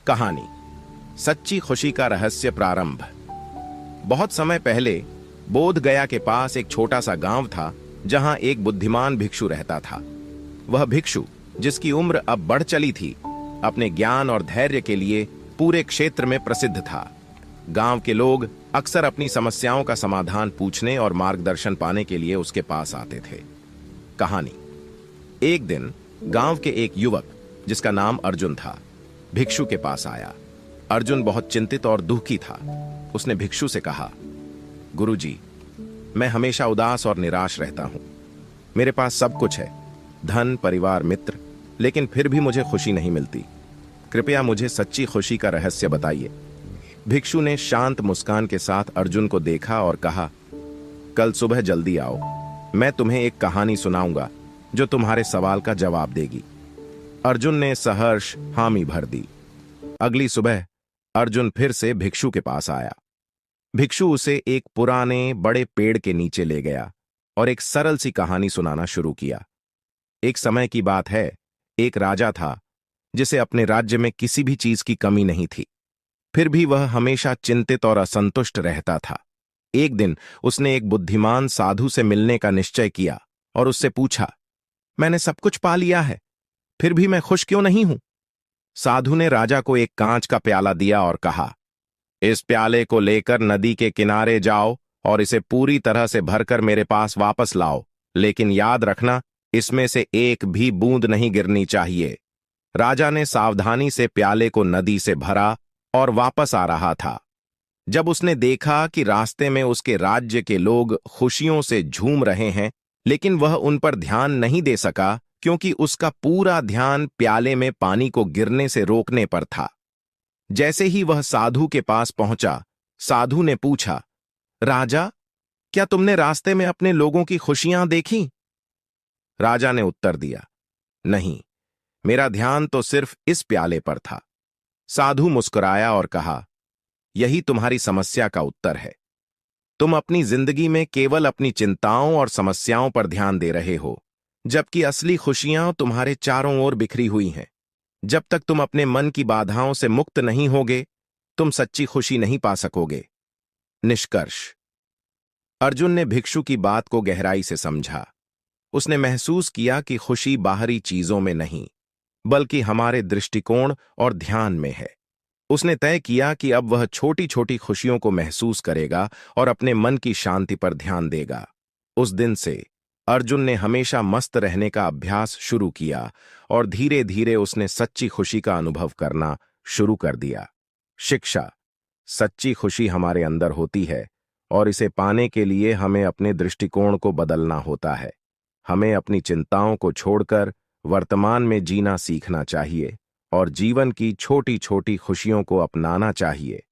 कहानी सच्ची खुशी का रहस्य प्रारंभ। बहुत समय पहले बोध गया के पास एक छोटा सा गांव था जहां एक बुद्धिमान भिक्षु रहता था। वह भिक्षु, जिसकी उम्र अब बढ़ चली थी, अपने ज्ञान और धैर्य के लिए पूरे क्षेत्र में प्रसिद्ध था। गांव के लोग अक्सर अपनी समस्याओं का समाधान पूछने और मार्गदर्शन पाने के लिए उसके पास आते थे। कहानी। एक दिन गांव के एक युवक, जिसका नाम अर्जुन था, भिक्षु के पास आया। अर्जुन बहुत चिंतित और दुखी था। उसने भिक्षु से कहा, गुरुजी, मैं हमेशा उदास और निराश रहता हूं। मेरे पास सब कुछ है, धन, परिवार, मित्र, लेकिन फिर भी मुझे खुशी नहीं मिलती। कृपया मुझे सच्ची खुशी का रहस्य बताइए। भिक्षु ने शांत मुस्कान के साथ अर्जुन को देखा और कहा, कल सुबह जल्दी आओ, मैं तुम्हें एक कहानी सुनाऊंगा जो तुम्हारे सवाल का जवाब देगी। अर्जुन ने सहर्ष हामी भर दी। अगली सुबह अर्जुन फिर से भिक्षु के पास आया। भिक्षु उसे एक पुराने बड़े पेड़ के नीचे ले गया और एक सरल सी कहानी सुनाना शुरू किया। एक समय की बात है, एक राजा था जिसे अपने राज्य में किसी भी चीज की कमी नहीं थी। फिर भी वह हमेशा चिंतित और असंतुष्ट रहता था। एक दिन उसने एक बुद्धिमान साधु से मिलने का निश्चय किया और उससे पूछा, मैंने सब कुछ पा लिया है, फिर भी मैं खुश क्यों नहीं हूं? साधु ने राजा को एक कांच का प्याला दिया और कहा, इस प्याले को लेकर नदी के किनारे जाओ और इसे पूरी तरह से भरकर मेरे पास वापस लाओ, लेकिन याद रखना, इसमें से एक भी बूंद नहीं गिरनी चाहिए। राजा ने सावधानी से प्याले को नदी से भरा और वापस आ रहा था। जब उसने देखा कि रास्ते में उसके राज्य के लोग खुशियों से झूम रहे हैं, लेकिन वह उन पर ध्यान नहीं दे सका क्योंकि उसका पूरा ध्यान प्याले में पानी को गिरने से रोकने पर था। जैसे ही वह साधु के पास पहुंचा, साधु ने पूछा, राजा, क्या तुमने रास्ते में अपने लोगों की खुशियां देखी? राजा ने उत्तर दिया, नहीं, मेरा ध्यान तो सिर्फ इस प्याले पर था। साधु मुस्कुराया और कहा, यही तुम्हारी समस्या का उत्तर है। तुम अपनी जिंदगी में केवल अपनी चिंताओं और समस्याओं पर ध्यान दे रहे हो, जबकि असली खुशियां तुम्हारे चारों ओर बिखरी हुई हैं। जब तक तुम अपने मन की बाधाओं से मुक्त नहीं होगे, तुम सच्ची खुशी नहीं पा सकोगे। निष्कर्ष। अर्जुन ने भिक्षु की बात को गहराई से समझा। उसने महसूस किया कि खुशी बाहरी चीजों में नहीं, बल्कि हमारे दृष्टिकोण और ध्यान में है। उसने तय किया कि अब वह छोटी छोटी खुशियों को महसूस करेगा और अपने मन की शांति पर ध्यान देगा। उस दिन से अर्जुन ने हमेशा मस्त रहने का अभ्यास शुरू किया और धीरे धीरे उसने सच्ची खुशी का अनुभव करना शुरू कर दिया। शिक्षा। सच्ची खुशी हमारे अंदर होती है और इसे पाने के लिए हमें अपने दृष्टिकोण को बदलना होता है। हमें अपनी चिंताओं को छोड़कर वर्तमान में जीना सीखना चाहिए और जीवन की छोटी छोटी खुशियों को अपनाना चाहिए।